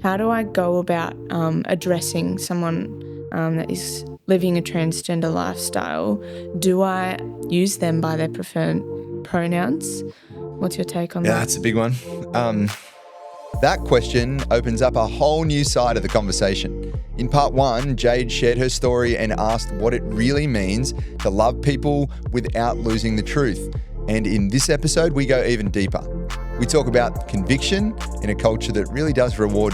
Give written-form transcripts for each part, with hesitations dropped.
how do I go about addressing someone that is living a transgender lifestyle? Do I use them by their preferred pronouns? What's your take on that? Yeah, that's a big one. That question opens up a whole new side of the conversation. In part 1, Jade shared her story and asked what it really means to love people without losing the truth. And in this episode, we go even deeper. We talk about conviction in a culture that really does reward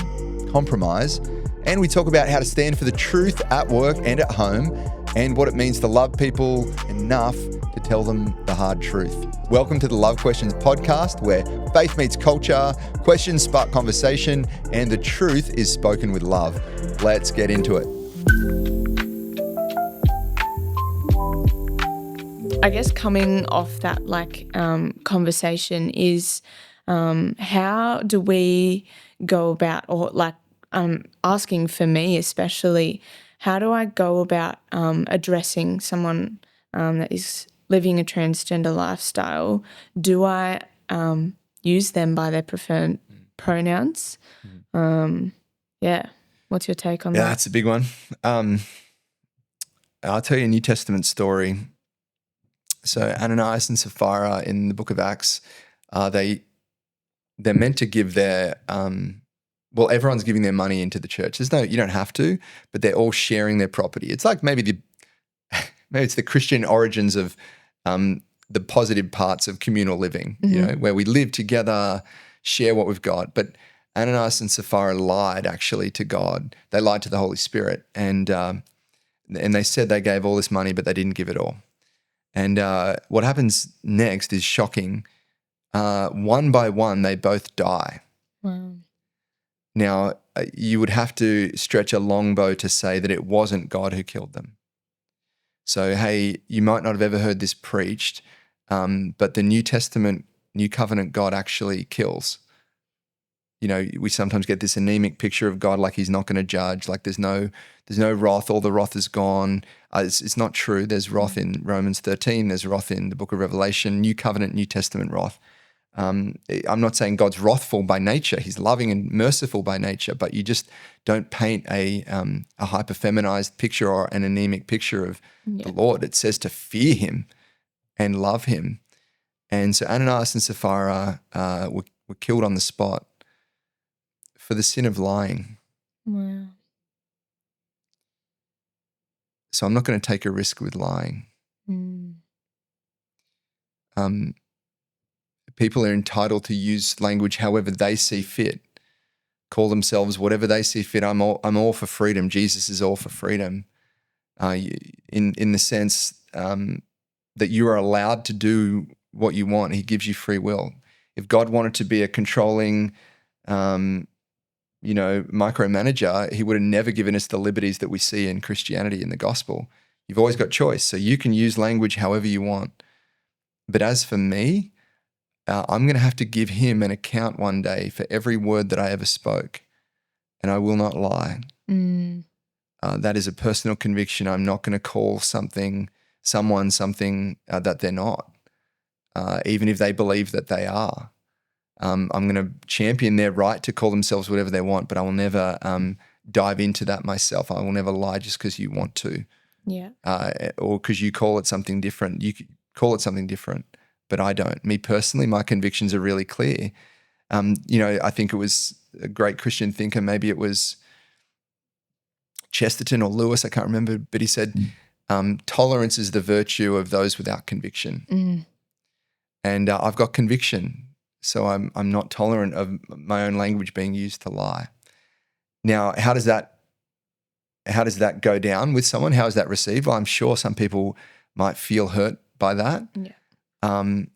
compromise. And we talk about how to stand for the truth at work and at home, and what it means to love people enough to tell them the hard truth. Welcome to the Love Questions podcast, where faith meets culture, questions spark conversation, and the truth is spoken with love. Let's get into it. I guess coming off that conversation is how do we go about, or asking for me especially, how do I go about addressing someone that is living a transgender lifestyle? Do I use them by their preferred pronouns? What's your take on that? Yeah, that's a big one. I'll tell you a New Testament story. So Ananias and Sapphira in the book of Acts, they're meant to give their everyone's giving their money into the church. You don't have to, but they're all sharing their property. It's like maybe it's the Christian origins of the positive parts of communal living, where we live together, share what we've got. But Ananias and Sapphira lied actually to God. They lied to the Holy Spirit, and they said they gave all this money, but they didn't give it all. And what happens next is shocking. One by one, they both die. Wow. Now, you would have to stretch a long bow to say that it wasn't God who killed them. So, hey, you might not have ever heard this preached, but the New Testament, New Covenant God actually kills. We sometimes get this anemic picture of God like he's not going to judge, like there's no wrath, all the wrath is gone. It's not true. There's wrath in Romans 13, there's wrath in the book of Revelation, New Covenant, New Testament wrath. I'm not saying God's wrathful by nature. He's loving and merciful by nature, but you just don't paint a hyper-feminized picture or an anemic picture of the Lord. It says to fear him and love him. And so Ananias and Sapphira were killed on the spot for the sin of lying. Wow. So I'm not going to take a risk with lying. People are entitled to use language however they see fit, call themselves whatever they see fit. I'm all for freedom. Jesus is all for freedom, in the sense that you are allowed to do what you want. He gives you free will. If God wanted to be a controlling, micromanager, he would have never given us the liberties that we see in Christianity in the gospel. You've always got choice, so you can use language however you want. But as for me, I'm going to have to give him an account one day for every word that I ever spoke, and I will not lie. That is a personal conviction. I'm not going to call someone something that they're not, even if they believe that they are. I'm going to champion their right to call themselves whatever they want, but I will never dive into that myself. I will never lie just because you want to, or because you call it something different. You could call it something different, but I don't. Me personally, my convictions are really clear. I think it was a great Christian thinker, maybe it was Chesterton or Lewis, I can't remember, but he said, tolerance is the virtue of those without conviction. And I've got conviction, so I'm not tolerant of my own language being used to lie. Now, how does that go down with someone? How is that received? Well, I'm sure some people might feel hurt by that. Yeah. And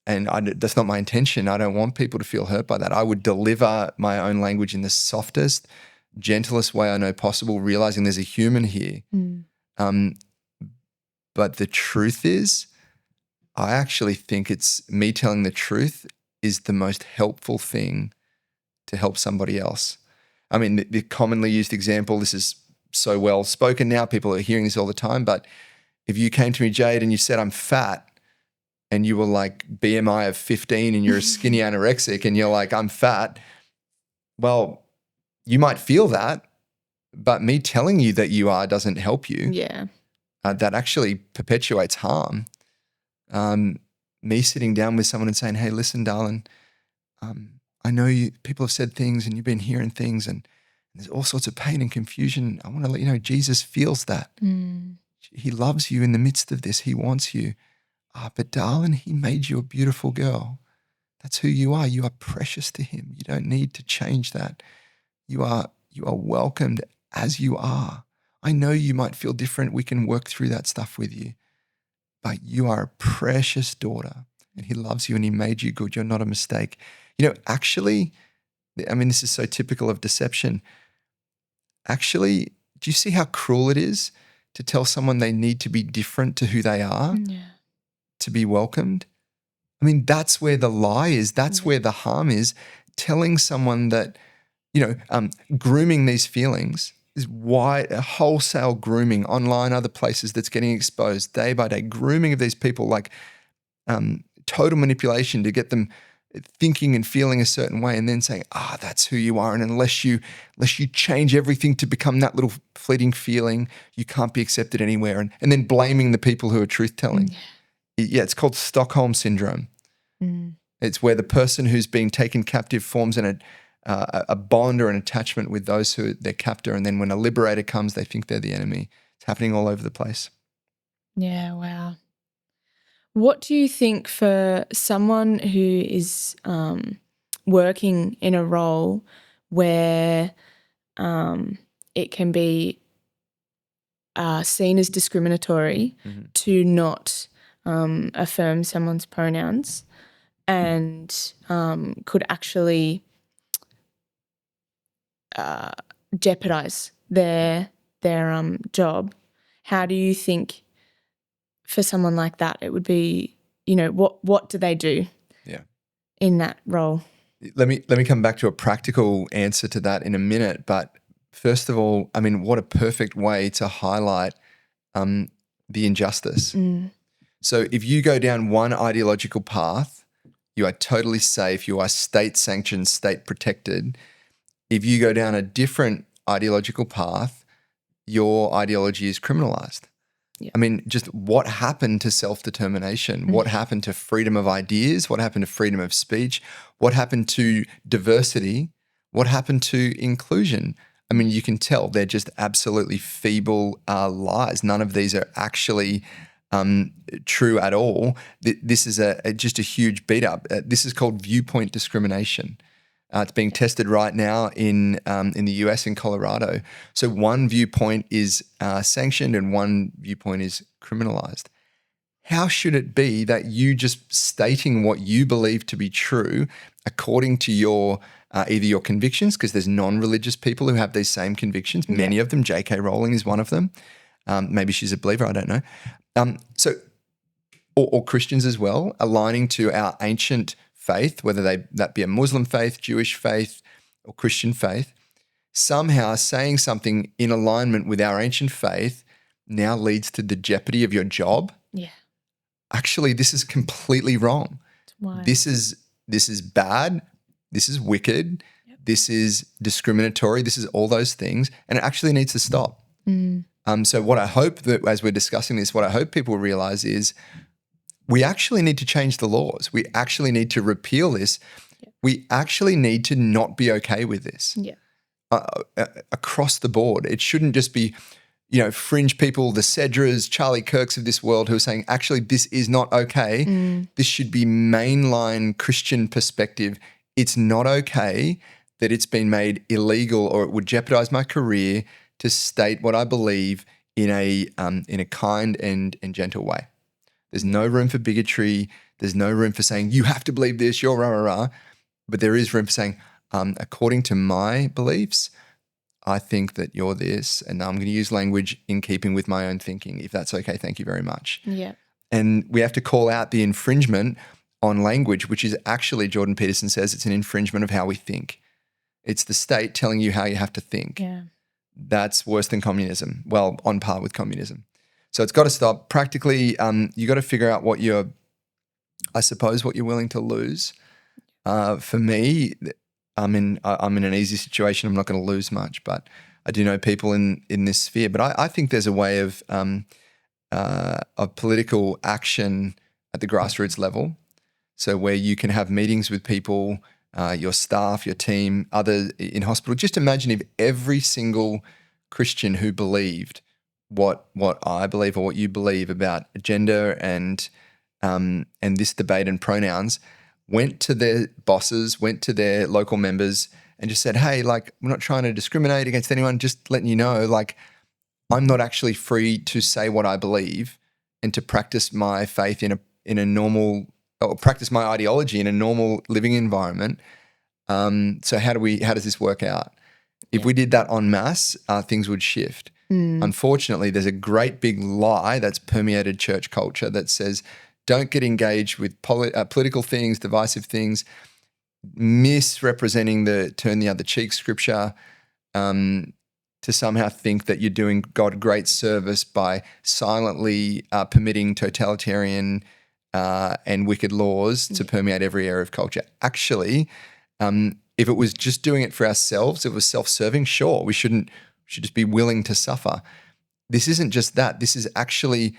that's not my intention. I don't want people to feel hurt by that. I would deliver my own language in the softest, gentlest way I know possible, realizing there's a human here. But the truth is, I actually think it's me telling the truth is the most helpful thing to help somebody else. I mean, the commonly used example, this is so well spoken now, people are hearing this all the time, but if you came to me, Jade, and you said I'm fat, and you were like BMI of 15 and you're a skinny anorexic and you're like, I'm fat, well, you might feel that, but me telling you that you are doesn't help you. Yeah. That actually perpetuates harm. Me sitting down with someone and saying, hey, listen, darling, I know people have said things and you've been hearing things and there's all sorts of pain and confusion. I want to let you know Jesus feels that. He loves you in the midst of this. He wants you. But darling, he made you a beautiful girl. That's who you are. You are precious to him. You don't need to change that. You are welcomed as you are. I know you might feel different. We can work through that stuff with you. But you are a precious daughter and he loves you and he made you good. You're not a mistake. Actually, I mean, this is so typical of deception. Actually, do you see how cruel it is to tell someone they need to be different to who they are to be welcomed? I mean, that's where the lie is. That's where the harm is. Telling someone that, grooming these feelings is wholesale grooming online, other places that's getting exposed day by day, grooming of these people like total manipulation to get them thinking and feeling a certain way and then saying, that's who you are. And unless you change everything to become that little fleeting feeling, you can't be accepted anywhere. And then blaming the people who are truth-telling. Yeah, it's called Stockholm Syndrome. It's where the person who's being taken captive forms a bond or an attachment with those who are their captor. And then when a liberator comes, they think they're the enemy. It's happening all over the place. Yeah, wow. What do you think for someone who is working in a role where it can be seen as discriminatory to not affirm someone's pronouns and could actually jeopardize their job? How do you think for someone like that it would be, what do they do in that role? Let me come back to a practical answer to that in a minute. But first of all, I mean, what a perfect way to highlight the injustice. So if you go down one ideological path, you are totally safe. You are state sanctioned, state protected. If you go down a different ideological path, your ideology is criminalized. I mean, just what happened to self-determination? What happened to freedom of ideas? What happened to freedom of speech? What happened to diversity? What happened to inclusion? I mean, you can tell they're just absolutely feeble lies. None of these are actually true at all. This is just a huge beat up. This is called viewpoint discrimination. It's being tested right now in the US in Colorado. So one viewpoint is sanctioned and one viewpoint is criminalized. How should it be that you just stating what you believe to be true according to your either your convictions, because there's non-religious people who have these same convictions, many of them, J.K. Rowling is one of them. Maybe she's a believer, I don't know. Or Christians as well, aligning to our ancient faith, whether that be a Muslim faith, Jewish faith, or Christian faith, somehow saying something in alignment with our ancient faith now leads to the jeopardy of your job. Yeah. Actually, this is completely wrong. This is bad. This is wicked. This is discriminatory. This is all those things, and it actually needs to stop. So what I hope that as we're discussing this, what I hope people realize is we actually need to change the laws. We actually need to repeal this. We actually need to not be okay with this. Across the board. It shouldn't just be, fringe people, the Cedras, Charlie Kirks of this world who are saying, actually, this is not okay. This should be mainline Christian perspective. It's not okay that it's been made illegal or it would jeopardize my career to state what I believe in a kind and gentle way. There's no room for bigotry. There's no room for saying, you have to believe this, you're rah, rah, rah. But there is room for saying, according to my beliefs, I think that you're this, and I'm going to use language in keeping with my own thinking. If that's okay, thank you very much. Yeah. And we have to call out the infringement on language, which is actually, Jordan Peterson says, it's an infringement of how we think. It's the state telling you how you have to think. Yeah. That's worse than communism. Well, on par with communism. So it's got to stop. Practically, you got to figure out what you're willing to lose. For me, I'm in an easy situation. I'm not going to lose much, but I do know people in this sphere. But I think there's a way of political action at the grassroots level. So where you can have meetings with people, your staff, your team, others in hospital. Just imagine if every single Christian who believed what I believe or what you believe about gender and this debate and pronouns went to their bosses, went to their local members and just said, hey, like, we're not trying to discriminate against anyone, just letting you know, like, I'm not actually free to say what I believe and to practice my faith in a normal, or practice my ideology in a normal living environment. So how does this work out? If we did that en masse, things would shift. Unfortunately, there's a great big lie that's permeated church culture that says, don't get engaged with political things, divisive things, misrepresenting the turn the other cheek scripture, to somehow think that you're doing God great service by silently permitting totalitarian and wicked laws to permeate every area of culture. Actually, if it was just doing it for ourselves, if it was self-serving, sure, we should just be willing to suffer. This isn't just that. This is actually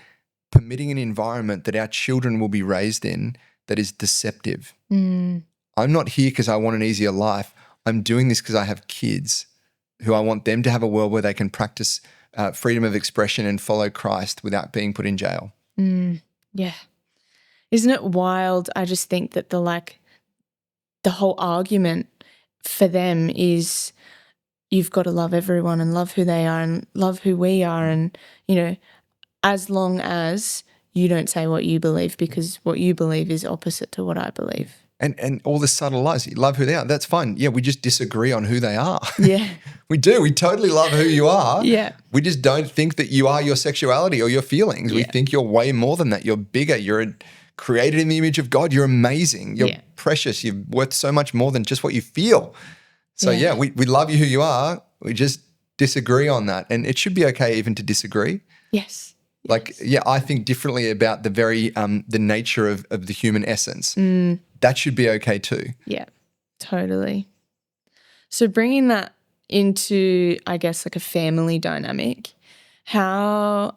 permitting an environment that our children will be raised in that is deceptive. I'm not here because I want an easier life. I'm doing this because I have kids who I want them to have a world where they can practice freedom of expression and follow Christ without being put in jail. Yeah. Isn't it wild? I just think that the whole argument for them is you've got to love everyone and love who they are and love who we are, and, you know, as long as you don't say what you believe, because what you believe is opposite to what I believe. And all the subtle lies. You love who they are. That's fine. Yeah, we just disagree on who they are. Yeah. We do. We totally love who you are. Yeah. We just don't think that you are your sexuality or your feelings. We think you're way more than that. You're bigger. You're created in the image of God. You're amazing. You're precious. You're worth so much more than just what you feel. So we love you who you are. We just disagree on that. And it should be okay even to disagree. Yes. Like, I think differently about the very the nature of the human essence. That should be okay too. Yeah, totally. So bringing that into, I guess, like a family dynamic, how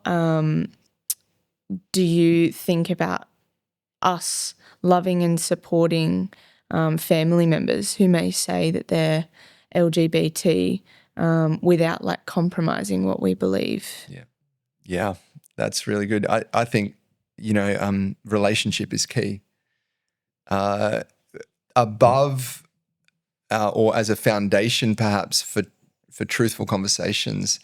do you think about us loving and supporting family members who may say that they're LGBT without like compromising what we believe? Yeah, that's really good. I think, relationship is key. Above or as a foundation perhaps for truthful conversations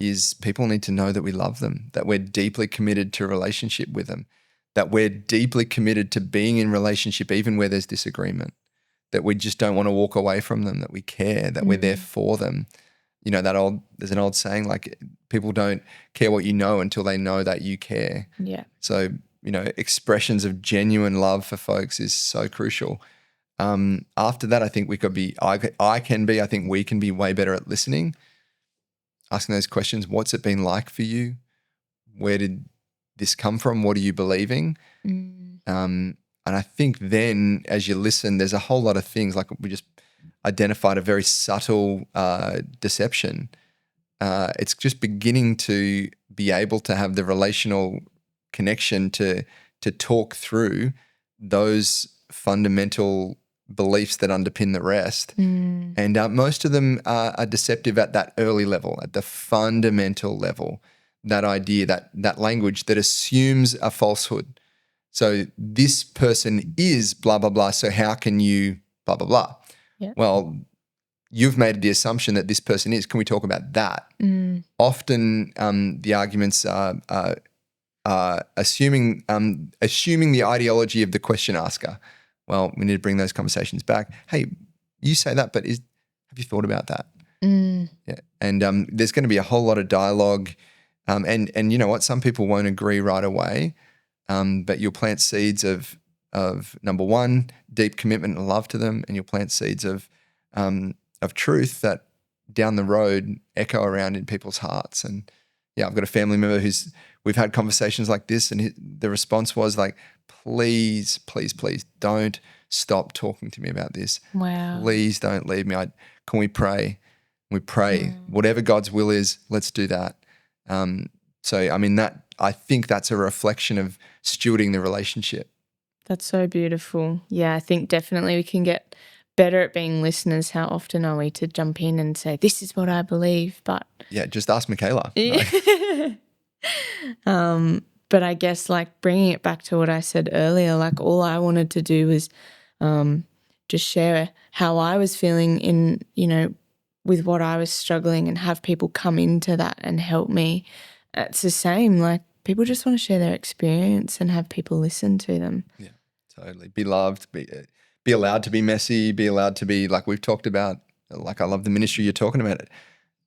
is people need to know that we love them, that we're deeply committed to a relationship with them, that we're deeply committed to being in relationship even where there's disagreement, that we just don't want to walk away from them, that we care, that we're there for them. You know, there's an old saying, like, people don't care what you know until they know that you care. Yeah. So, expressions of genuine love for folks is so crucial. After that, I think we could be, I think we can be way better at listening, asking those questions. What's it been like for you? Where did this come from? What are you believing? And I think then as you listen, there's a whole lot of things, like we just identified a very subtle deception. It's just beginning to be able to have the relational connection to talk through those fundamental beliefs that underpin the rest. And most of them are deceptive at that early level, at the fundamental level, that idea, that language that assumes a falsehood. So this person is blah, blah, blah, so how can you blah, blah, blah? Yeah. Well, you've made the assumption that this person is. Can we talk about that? Often the arguments are assuming the ideology of the question asker. Well, we need to bring those conversations back. Hey, you say that, but have you thought about that? Yeah. And there's going to be a whole lot of dialogue. And you know what? Some people won't agree right away, but you'll plant seeds of number one, deep commitment and love to them, and you'll plant seeds of truth that down the road echo around in people's hearts. And I've got a family member we've had conversations like this, and the response was like, please, please, please don't stop talking to me about this. Wow. Please don't leave me. Can we pray? We pray. Whatever God's will is, let's do that. So, I mean, I think that's a reflection of stewarding the relationship. That's so beautiful. Yeah, I think definitely we can get better at being listeners. How often are we to jump in and say, this is what I believe, but... Yeah, just ask Michaela. But I guess like bringing it back to what I said earlier, like all I wanted to do was just share how I was feeling in, with what I was struggling and have people come into that and help me. It's the same, like people just want to share their experience and have people listen to them. Yeah, totally. Be loved, be allowed to be messy, be allowed to be, like we've talked about, like I love the ministry you're talking about it.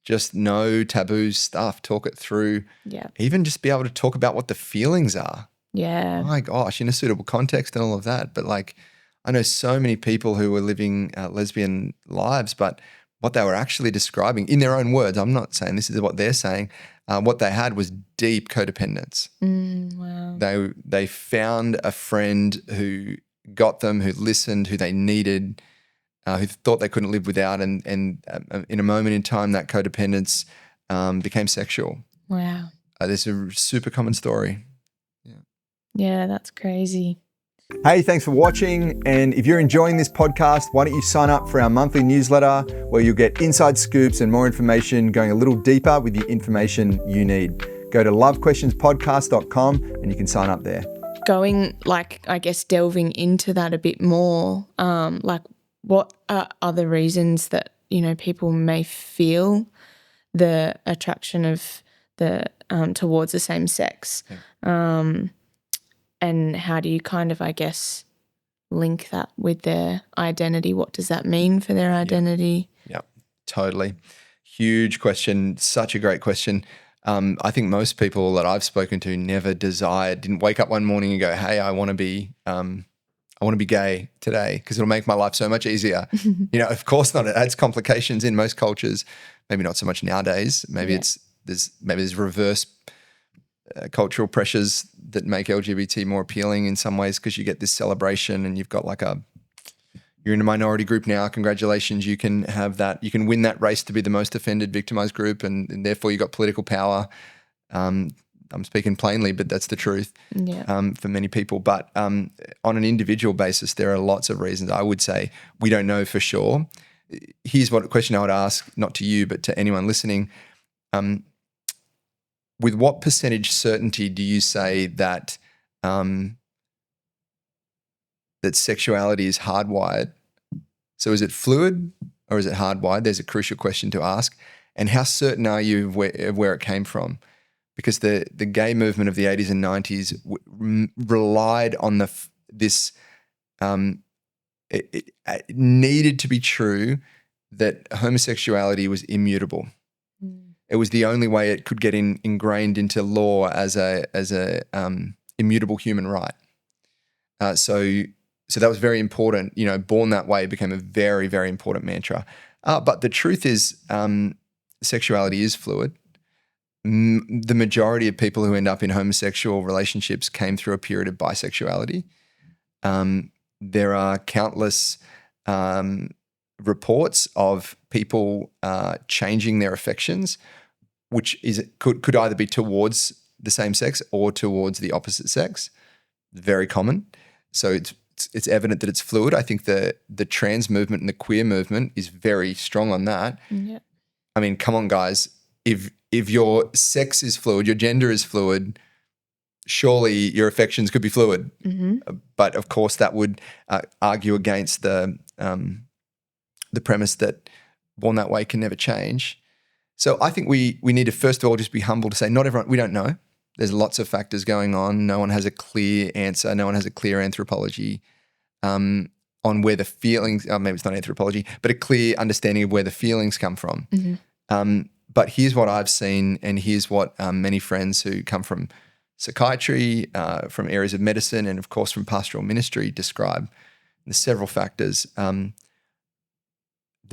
Just no taboo stuff, talk it through. Yeah. Even just be able to talk about what the feelings are. Yeah. My gosh, in a suitable context and all of that. But like, I know so many people who were living lesbian lives, but what they were actually describing in their own words, I'm not saying this is what they're saying, what they had was deep codependence. Wow. They found a friend who got them, who listened, who they needed, who thought they couldn't live without, and in a moment in time, that codependence became sexual. Wow. This is a super common story. Yeah, that's crazy. Hey, thanks for watching. And if you're enjoying this podcast, why don't you sign up for our monthly newsletter where you'll get inside scoops and more information going a little deeper with the information you need. Go to lovequestionspodcast.com and you can sign up there. Going, like, I guess delving into that a bit more, like what are other reasons that, people may feel the attraction of towards the same sex? Yeah. And how do you kind of, I guess, link that with their identity? What does that mean for their identity? Yeah, totally. Huge question. Such a great question. I think most people that I've spoken to never didn't wake up one morning and go, hey, I want to be gay today because it'll make my life so much easier. Of course not. It adds complications in most cultures. Maybe not so much nowadays. Maybe there's reverse cultural pressures that make LGBT more appealing in some ways because you get this celebration and you've got you're in a minority group now. Congratulations. You can have that. You can win that race to be the most offended, victimized group and therefore you got political power. I'm speaking plainly, but that's the truth for many people. But on an individual basis, there are lots of reasons. I would say we don't know for sure. Here's what a question I would ask, not to you, but to anyone listening. With what percentage certainty do you say that that sexuality is hardwired? So is it fluid or is it hardwired? There's a crucial question to ask. And how certain are you of where it came from? Because the gay movement of the 80s and 90s relied on this. It needed to be true that homosexuality was immutable. It was the only way it could get ingrained into law as a immutable human right. So that was very important. Born that way became a very, very important mantra. But the truth is, sexuality is fluid. The majority of people who end up in homosexual relationships came through a period of bisexuality. There are countless reports of people changing their affections, which could either be towards the same sex or towards the opposite sex. Very common. So it's evident that it's fluid. I think the trans movement and the queer movement is very strong on that. Yeah. I mean, come on, guys. If your sex is fluid, your gender is fluid, surely your affections could be fluid. Mm-hmm. But of course, that would argue against the premise that born that way can never change. So I think we need to first of all just be humble to say not everyone, we don't know. There's lots of factors going on. No one has a clear answer. No one has a clear anthropology on where the feelings, maybe it's not anthropology, but a clear understanding of where the feelings come from. Mm-hmm. But here's what I've seen, and here's what many friends who come from psychiatry, from areas of medicine, and of course from pastoral ministry describe. There's several factors. The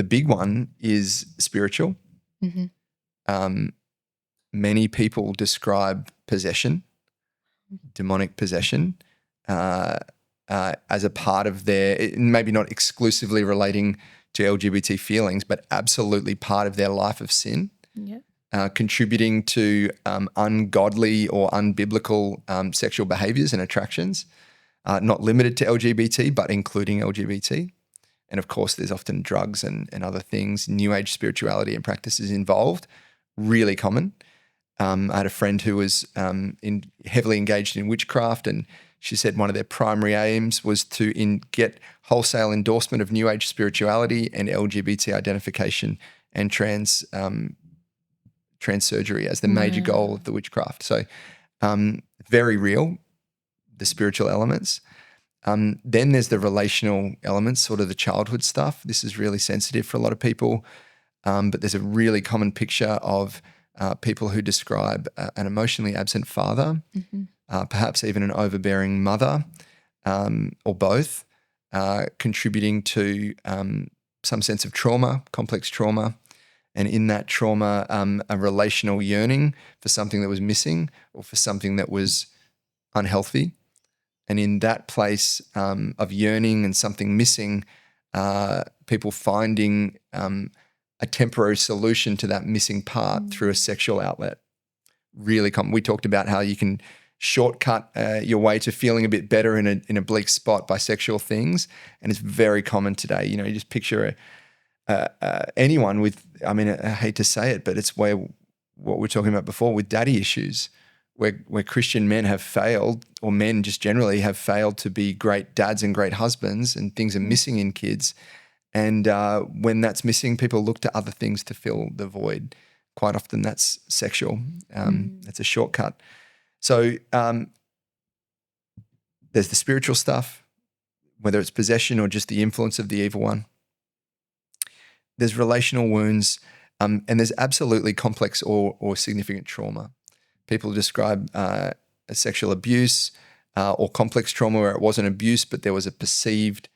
big one is spiritual. Mm-hmm. Many people describe possession, demonic possession. as a part of their, maybe not exclusively relating to LGBT feelings, but absolutely part of their life of sin, contributing to ungodly or unbiblical sexual behaviors and attractions, not limited to LGBT, but including LGBT. And of course, there's often drugs and other things, new age spirituality and practices involved, really common. I had a friend who was heavily engaged in witchcraft, and she said one of their primary aims was to get wholesale endorsement of new age spirituality and LGBT identification and trans surgery as the major goal of the witchcraft. So very real, the spiritual elements. Then there's the relational elements, sort of the childhood stuff. This is really sensitive for a lot of people, but there's a really common picture of people who describe an emotionally absent father, perhaps even an overbearing mother, or both, contributing to some sense of trauma, complex trauma, and in that trauma, a relational yearning for something that was missing or for something that was unhealthy. And in that place of yearning and something missing, people finding a temporary solution to that missing part through a sexual outlet. Really common. We talked about how you can shortcut your way to feeling a bit better in a bleak spot by sexual things, and it's very common today. You just picture anyone with, I hate to say it, but it's what we're talking about before with daddy issues, where Christian men have failed, or men just generally have failed to be great dads and great husbands, and things are missing in kids. And when that's missing, people look to other things to fill the void. Quite often that's sexual. That's a shortcut. So there's the spiritual stuff, whether it's possession or just the influence of the evil one. There's relational wounds, and there's absolutely complex or significant trauma. People describe a sexual abuse or complex trauma where it wasn't abuse, but there was a perceived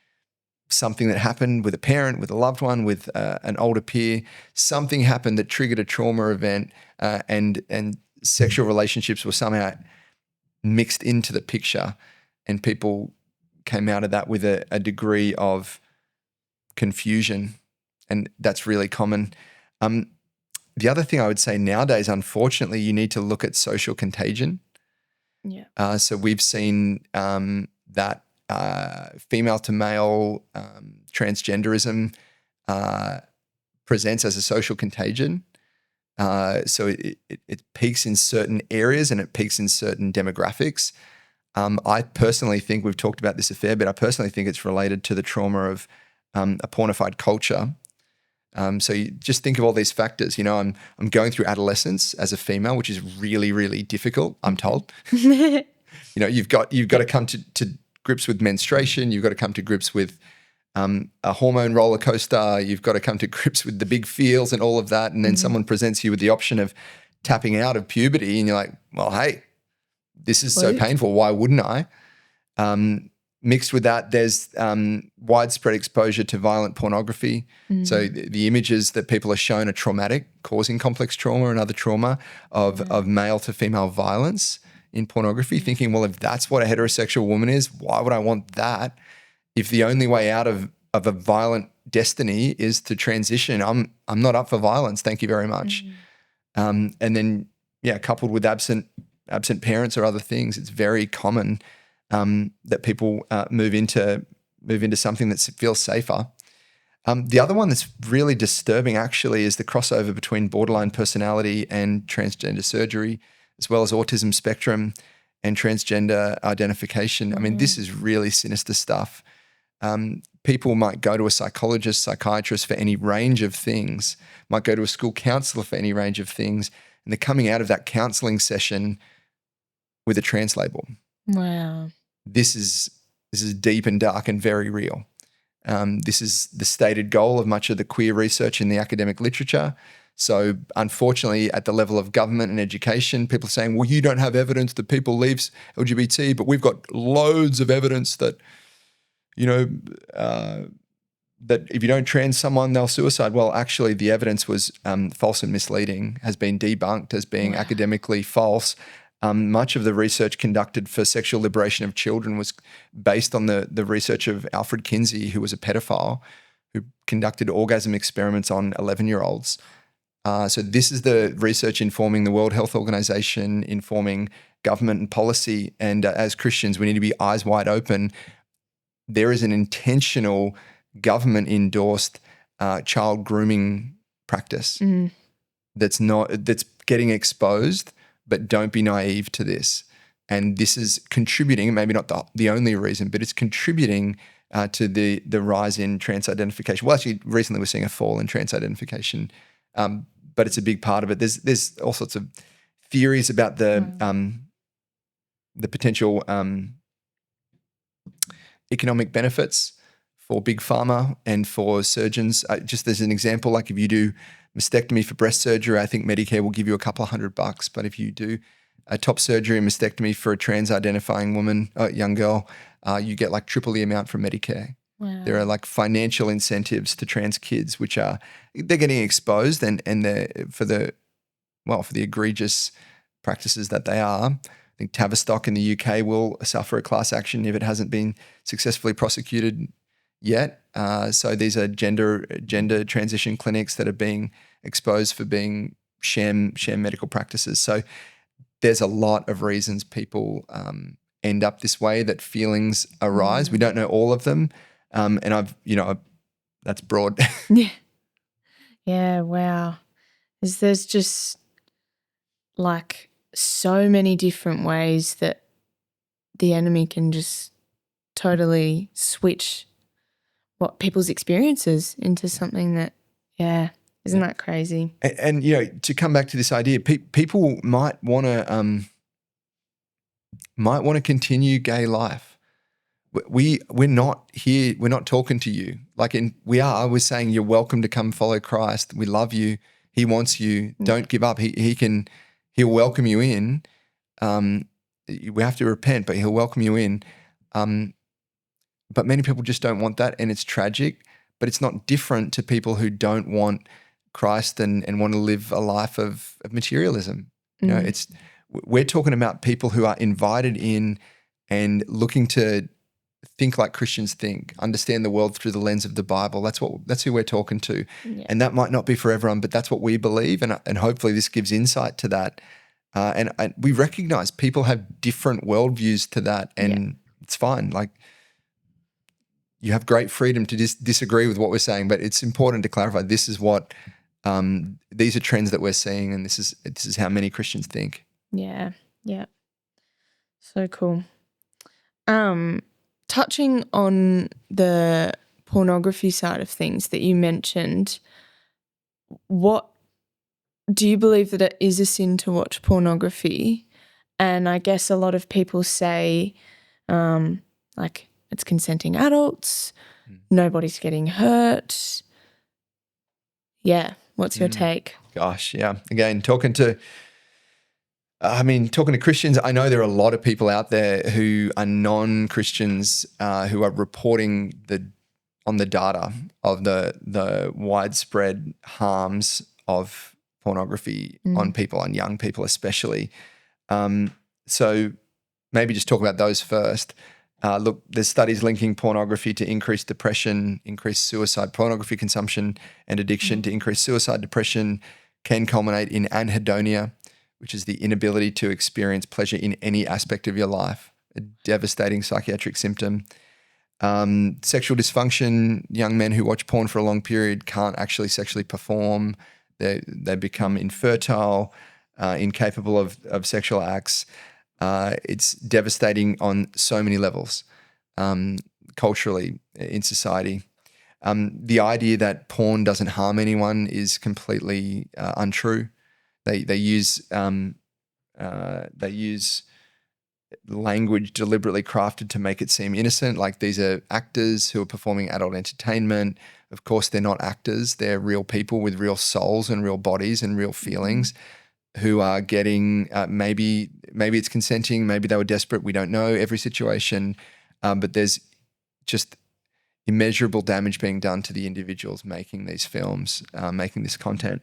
something that happened with a parent, with a loved one, with an older peer. Something happened that triggered a trauma event, and sexual relationships were somehow mixed into the picture, and people came out of that with a degree of confusion, and that's really common. The other thing I would say nowadays, unfortunately, you need to look at social contagion. Yeah. So we've seen that female to male transgenderism presents as a social contagion. So it peaks in certain areas and it peaks in certain demographics. I personally think, we've talked about this a fair bit, I personally think it's related to the trauma of a pornified culture. So you just think of all these factors. I'm going through adolescence as a female, which is really, really difficult, I'm told. You've got to come to grips with menstruation. You've got to come to grips with a hormone roller coaster. You've got to come to grips with the big feels and all of that. And then someone presents you with the option of tapping out of puberty, and you're like, well, hey, this is so painful. Why wouldn't I? Mixed with that, there's widespread exposure to violent pornography. So the images that people are shown are traumatic, causing complex trauma and other trauma of male to female violence in pornography, thinking, well, if that's what a heterosexual woman is, why would I want that? If the only way out of a violent destiny is to transition, I'm not up for violence, thank you very much. And then, coupled with absent parents or other things, it's very common that people move into something that feels safer. The other one that's really disturbing actually is the crossover between borderline personality and transgender surgery, as well as autism spectrum and transgender identification. This is really sinister stuff. People might go to a psychologist, psychiatrist for any range of things, might go to a school counselor for any range of things, and they're coming out of that counseling session with a trans label. Wow. This is deep and dark and very real. This is the stated goal of much of the queer research in the academic literature. So unfortunately, at the level of government and education, people are saying, well, you don't have evidence that people leave LGBT, but we've got loads of evidence that, that if you don't trans someone, they'll suicide. Well, actually, the evidence was false and misleading, has been debunked as being academically false. Much of the research conducted for sexual liberation of children was based on the research of Alfred Kinsey, who was a pedophile, who conducted orgasm experiments on 11-year-olds. So this is the research informing the World Health Organization, informing government and policy. And as Christians, we need to be eyes wide open. There is an intentional government-endorsed child grooming practice that's getting exposed, but don't be naive to this. And this is contributing, maybe not the only reason, but it's contributing to the rise in trans identification. Well, actually, recently we're seeing a fall in trans identification, but it's a big part of it. There's all sorts of theories about the potential economic benefits for big pharma and for surgeons. Just as an example, like if you do mastectomy for breast surgery, I think Medicare will give you a couple of $100. But if you do a top surgery and mastectomy for a trans-identifying woman, young girl, you get like triple the amount from Medicare. Wow. There are like financial incentives to trans kids, which they're getting exposed, and they're for the egregious practices that they are. I think Tavistock in the UK will suffer a class action if it hasn't been successfully prosecuted yet. So these are gender transition clinics that are being exposed for being sham medical practices. So there's a lot of reasons people end up this way, that feelings arise. We don't know all of them. And that's broad. Yeah. Yeah, wow. There's just like so many different ways that the enemy can just totally switch what people's experiences into something that, isn't that crazy? And to come back to this idea, people might want to continue gay life. We're not here. We're not talking to you. We're saying you're welcome to come follow Christ. We love you. He wants you. Don't give up. He'll welcome you in. We have to repent, but he'll welcome you in. But many people just don't want that, and it's tragic. But it's not different to people who don't want Christ and want to live a life of materialism. We're talking about people who are invited in and looking to think like Christians think, understand the world through the lens of the Bible. That's who we're talking to. Yeah. And that might not be for everyone, but that's what we believe, and hopefully this gives insight to that. And we recognize people have different worldviews to that, and it's fine. Like, you have great freedom to disagree with what we're saying, but it's important to clarify this is what these are trends that we're seeing, and this is how many Christians think. Yeah. So cool. Touching on the pornography side of things that you mentioned, what do you believe that it is a sin to watch pornography? And I guess a lot of people say, it's consenting adults, nobody's getting hurt. Yeah, what's your take? Gosh, yeah. Again, talking to Christians, I know there are a lot of people out there who are non-Christians who are reporting on the data of the widespread harms of pornography on people, on young people especially. So maybe just talk about those first. Look, there's studies linking pornography to increased depression, increased suicide. Pornography consumption and addiction to increased suicide, depression can culminate in anhedonia, which is the inability to experience pleasure in any aspect of your life, a devastating psychiatric symptom. Sexual dysfunction, young men who watch porn for a long period can't actually sexually perform. They become infertile, incapable of sexual acts. It's devastating on so many levels, culturally, in society. The idea that porn doesn't harm anyone is completely untrue. They use language deliberately crafted to make it seem innocent. Like, these are actors who are performing adult entertainment. Of course, they're not actors. They're real people with real souls and real bodies and real feelings who are getting maybe it's consenting, maybe they were desperate. We don't know every situation, but there's just immeasurable damage being done to the individuals making these films, making this content.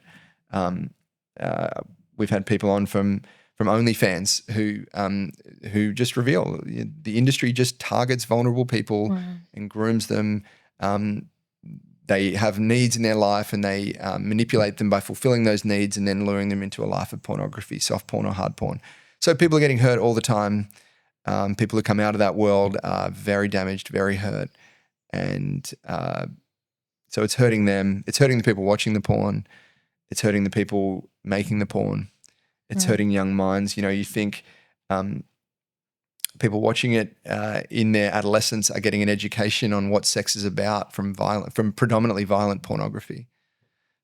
We've had people on from from OnlyFans who just reveal the industry just targets vulnerable people and grooms them. They have needs in their life and they manipulate them by fulfilling those needs and then luring them into a life of pornography, soft porn or hard porn. So people are getting hurt all the time. People who come out of that world are very damaged, very hurt. And so it's hurting them. It's hurting the people watching the porn. It's hurting the people making the porn. It's hurting young minds. You think people watching it in their adolescence are getting an education on what sex is about from predominantly violent pornography.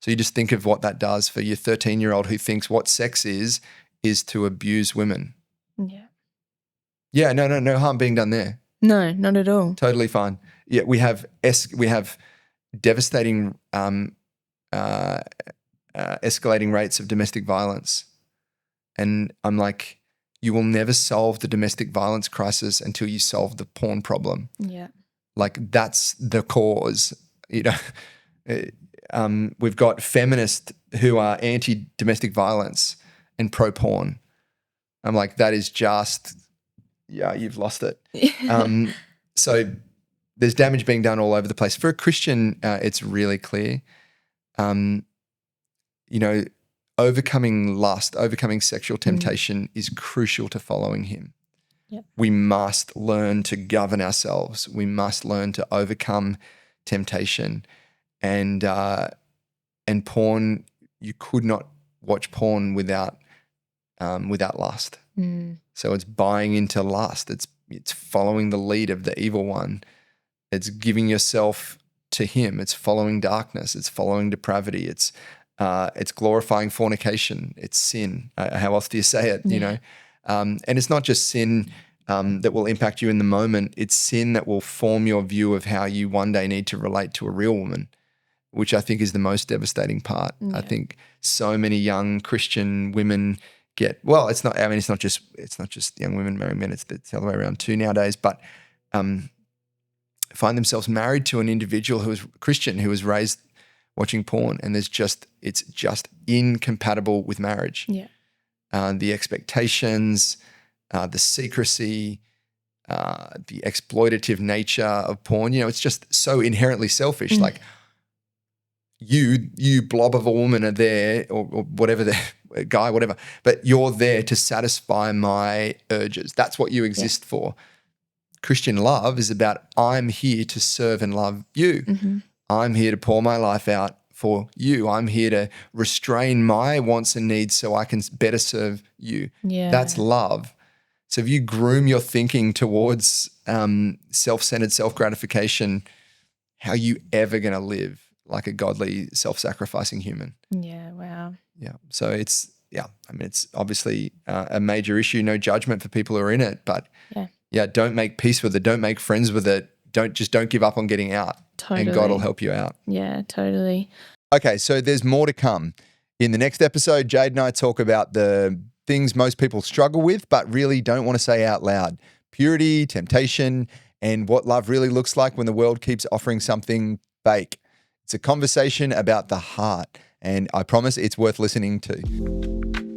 So you just think of what that does for your 13-year-old who thinks what sex is to abuse women. Yeah. Yeah, no harm being done there. No, not at all. Totally fine. Yeah, we have devastating escalating rates of domestic violence. And I'm like, you will never solve the domestic violence crisis until you solve the porn problem. Yeah. Like that's the cause. We've got feminists who are anti-domestic violence and pro-porn. I'm like, that is just, you've lost it. So there's damage being done all over the place. For a Christian, it's really clear. Overcoming lust, overcoming sexual temptation is crucial to following him. Yep. We must learn to govern ourselves. We must learn to overcome temptation. And porn, you could not watch porn without lust. So it's buying into lust. It's following the lead of the evil one. It's giving yourself to him. It's following darkness. It's following depravity. It's glorifying fornication. It's sin. How else do you say it? Yeah. And it's not just sin that will impact you in the moment. It's sin that will form your view of how you one day need to relate to a real woman, which I think is the most devastating part. Yeah. I think so many young Christian women it's not just young women marrying men. It's the other way around too nowadays. But find themselves married to an individual who is Christian, who was raised watching porn, and it's just incompatible with marriage. Yeah. The expectations, the secrecy, the exploitative nature of porn. It's just so inherently selfish. Like you blob of a woman are there, or whatever, the guy, whatever, but you're there to satisfy my urges. That's what you exist for. Christian love is about, I'm here to serve and love you. Mm-hmm. I'm here to pour my life out for you. I'm here to restrain my wants and needs so I can better serve you. Yeah. That's love. So if you groom your thinking towards self-centered self-gratification, how are you ever going to live like a godly, self-sacrificing human? Yeah, wow. Yeah. So it's obviously a major issue, no judgment for people who are in it, but don't make peace with it. Don't make friends with it. Don't give up on getting out. Totally. And God will help you out. Yeah, totally. Okay, so there's more to come. In the next episode, Jade and I talk about the things most people struggle with but really don't want to say out loud. Purity, temptation, and what love really looks like when the world keeps offering something fake. It's a conversation about the heart, and I promise it's worth listening to.